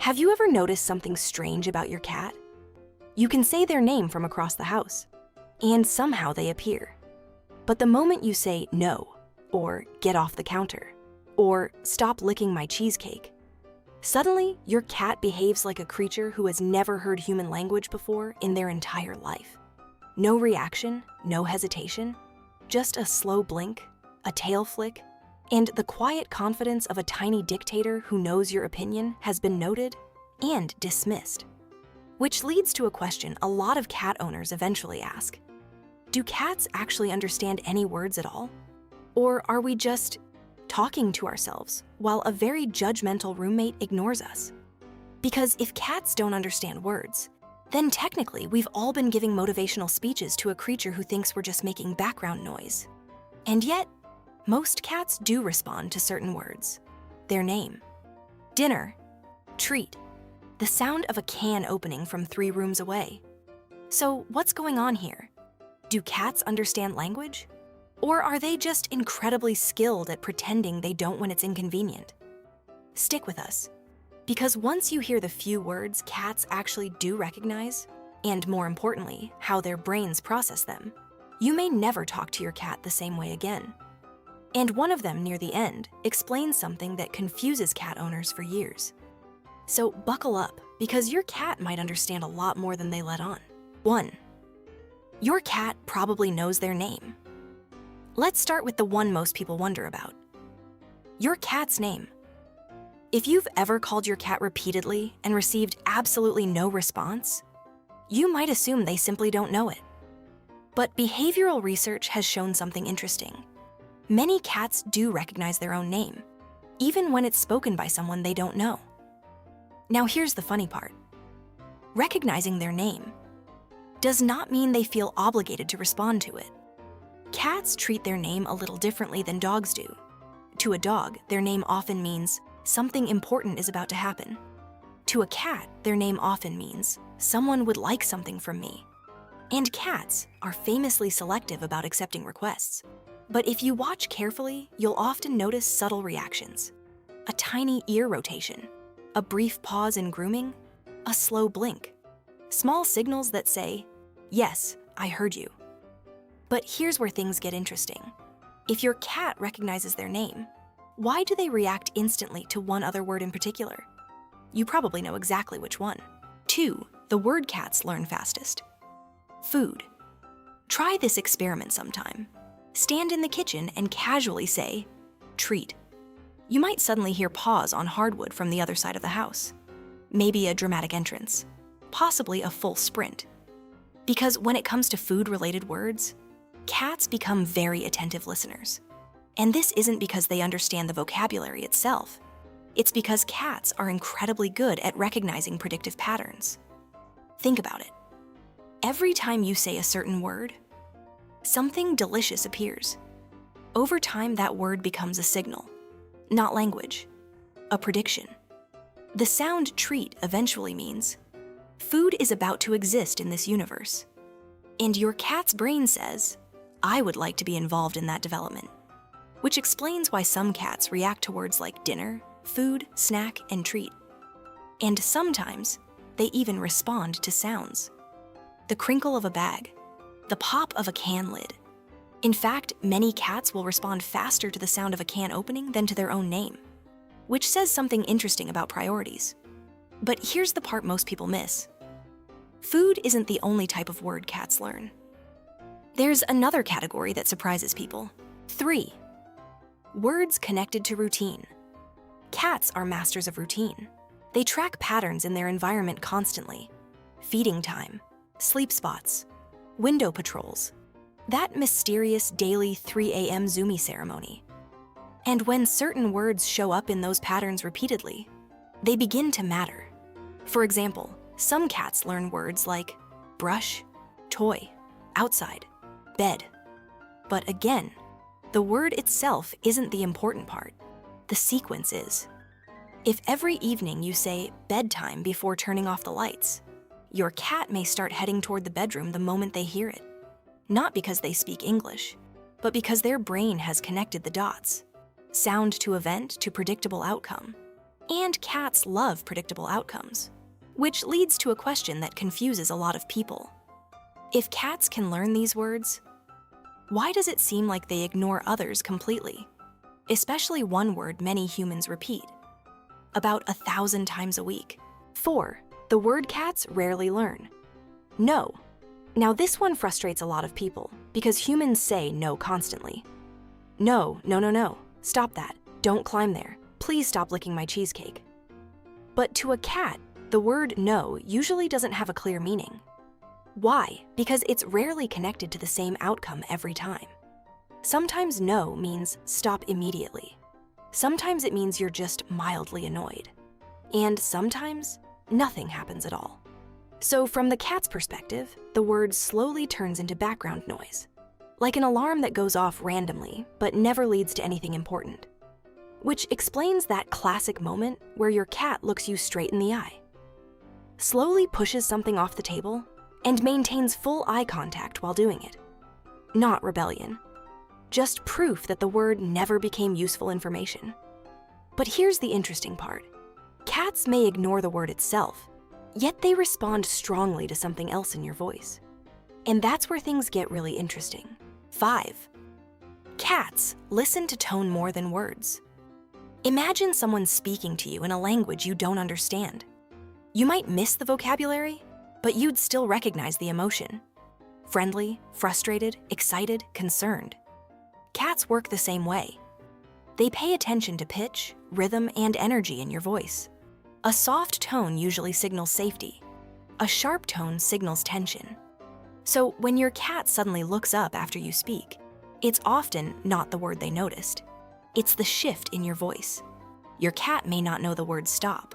Have you ever noticed something strange about your cat? You can say their name from across the house, and somehow they appear. But the moment you say no, or get off the counter, or stop licking my cheesecake, suddenly your cat behaves like a creature who has never heard human language before in their entire life. No reaction, no hesitation, just a slow blink, a tail flick, and the quiet confidence of a tiny dictator who knows your opinion has been noted and dismissed. Which leads to a question a lot of cat owners eventually ask. Do cats actually understand any words at all? Or are we just talking to ourselves while a very judgmental roommate ignores us? Because if cats don't understand words, then technically we've all been giving motivational speeches to a creature who thinks we're just making background noise. And yet, most cats do respond to certain words. Their name, dinner, treat, the sound of a can opening from 3 rooms away. So what's going on here? Do cats understand language? Or are they just incredibly skilled at pretending they don't when it's inconvenient? Stick with us, because once you hear the few words cats actually do recognize, and more importantly, how their brains process them, you may never talk to your cat the same way again. And one of them near the end explains something that confuses cat owners for years. So buckle up, because your cat might understand a lot more than they let on. 1. Your cat probably knows their name. Let's start with the one most people wonder about. Your cat's name. If you've ever called your cat repeatedly and received absolutely no response, you might assume they simply don't know it. But behavioral research has shown something interesting. Many cats do recognize their own name, even when it's spoken by someone they don't know. Now here's the funny part. Recognizing their name does not mean they feel obligated to respond to it. Cats treat their name a little differently than dogs do. To a dog, their name often means something important is about to happen. To a cat, their name often means someone would like something from me. And cats are famously selective about accepting requests. But if you watch carefully, you'll often notice subtle reactions. A tiny ear rotation, a brief pause in grooming, a slow blink. Small signals that say, yes, I heard you. But here's where things get interesting. If your cat recognizes their name, why do they react instantly to one other word in particular? You probably know exactly which one. 2. The word cats learn fastest. Food. Try this experiment sometime. Stand in the kitchen and casually say, treat. You might suddenly hear pause on hardwood from the other side of the house. Maybe a dramatic entrance, possibly a full sprint. Because when it comes to food-related words, cats become very attentive listeners. And this isn't because they understand the vocabulary itself. It's because cats are incredibly good at recognizing predictive patterns. Think about it. Every time you say a certain word, something delicious appears. Over time, that word becomes a signal, not language, a prediction. The sound treat eventually means food is about to exist in this universe. And your cat's brain says, I would like to be involved in that development. Which explains why some cats react to words like dinner, food, snack, and treat. And sometimes, they even respond to sounds. The crinkle of a bag, the pop of a can lid. In fact, many cats will respond faster to the sound of a can opening than to their own name, which says something interesting about priorities. But here's the part most people miss. Food isn't the only type of word cats learn. There's another category that surprises people. 3. Words connected to routine. Cats are masters of routine. They track patterns in their environment constantly. Feeding time, sleep spots, window patrols, that mysterious daily 3 a.m. zoomy ceremony. And when certain words show up in those patterns repeatedly, they begin to matter. For example, some cats learn words like brush, toy, outside, bed. But again, the word itself isn't the important part. The sequence is. If every evening you say bedtime before turning off the lights, your cat may start heading toward the bedroom the moment they hear it. Not because they speak English, but because their brain has connected the dots. Sound to event to predictable outcome. And cats love predictable outcomes, which leads to a question that confuses a lot of people. If cats can learn these words, why does it seem like they ignore others completely? Especially one word many humans repeat, about 1,000 times a week. 4. The word cats rarely learn. No. Now this one frustrates a lot of people because humans say no constantly. No, no, no, no. Stop that. Don't climb there. Please stop licking my cheesecake. But to a cat, the word no usually doesn't have a clear meaning. Why? Because it's rarely connected to the same outcome every time. Sometimes no means stop immediately. Sometimes it means you're just mildly annoyed. And sometimes nothing happens at all. So from the cat's perspective, the word slowly turns into background noise, like an alarm that goes off randomly but never leads to anything important. Which explains that classic moment where your cat looks you straight in the eye, slowly pushes something off the table, and maintains full eye contact while doing it. Not rebellion, just proof that the word never became useful information. But here's the interesting part. Cats may ignore the word itself, yet they respond strongly to something else in your voice. And that's where things get really interesting. 5. Cats listen to tone more than words. Imagine someone speaking to you in a language you don't understand. You might miss the vocabulary, but you'd still recognize the emotion. Friendly, frustrated, excited, concerned. Cats work the same way. They pay attention to pitch, rhythm, and energy in your voice. A soft tone usually signals safety. A sharp tone signals tension. So when your cat suddenly looks up after you speak, it's often not the word they noticed. It's the shift in your voice. Your cat may not know the word stop,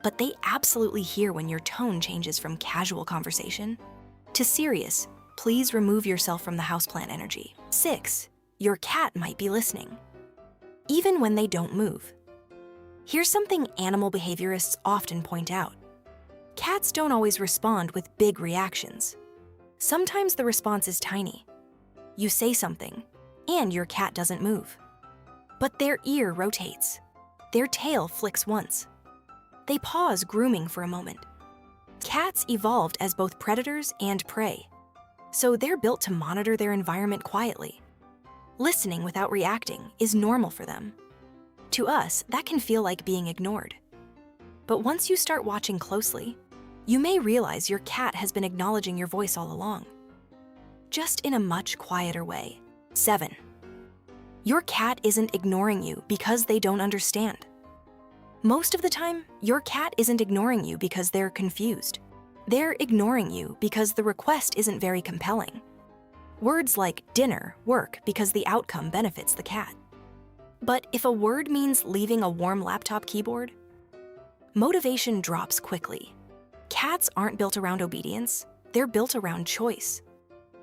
but they absolutely hear when your tone changes from casual conversation to serious, please remove yourself from the houseplant energy. 6. Your cat might be listening, even when they don't move. Here's something animal behaviorists often point out. Cats don't always respond with big reactions. Sometimes the response is tiny. You say something, and your cat doesn't move. But their ear rotates. Their tail flicks once. They pause grooming for a moment. Cats evolved as both predators and prey, so they're built to monitor their environment quietly. Listening without reacting is normal for them. To us, that can feel like being ignored. But once you start watching closely, you may realize your cat has been acknowledging your voice all along, just in a much quieter way. 7. Your cat isn't ignoring you because they don't understand. Most of the time, your cat isn't ignoring you because they're confused. They're ignoring you because the request isn't very compelling. Words like dinner work because the outcome benefits the cat. But if a word means leaving a warm laptop keyboard, motivation drops quickly. Cats aren't built around obedience, they're built around choice.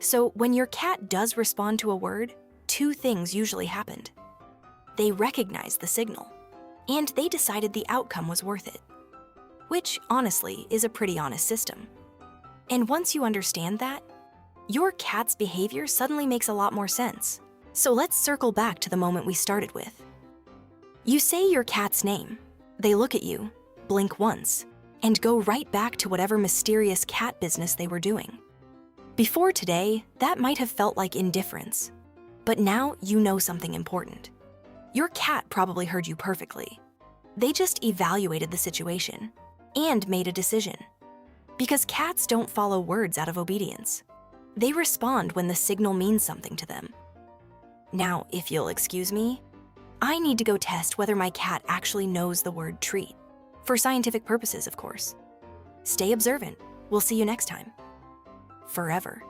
So when your cat does respond to a word, 2 things usually happened. They recognized the signal, and they decided the outcome was worth it, which honestly is a pretty honest system. And once you understand that, your cat's behavior suddenly makes a lot more sense. So let's circle back to the moment we started with. You say your cat's name, they look at you, blink once, and go right back to whatever mysterious cat business they were doing. Before today, that might have felt like indifference. But now you know something important. Your cat probably heard you perfectly. They just evaluated the situation and made a decision. Because cats don't follow words out of obedience. They respond when the signal means something to them. Now, if you'll excuse me, I need to go test whether my cat actually knows the word treat. For scientific purposes, of course. Stay observant. We'll see you next time. FurEver.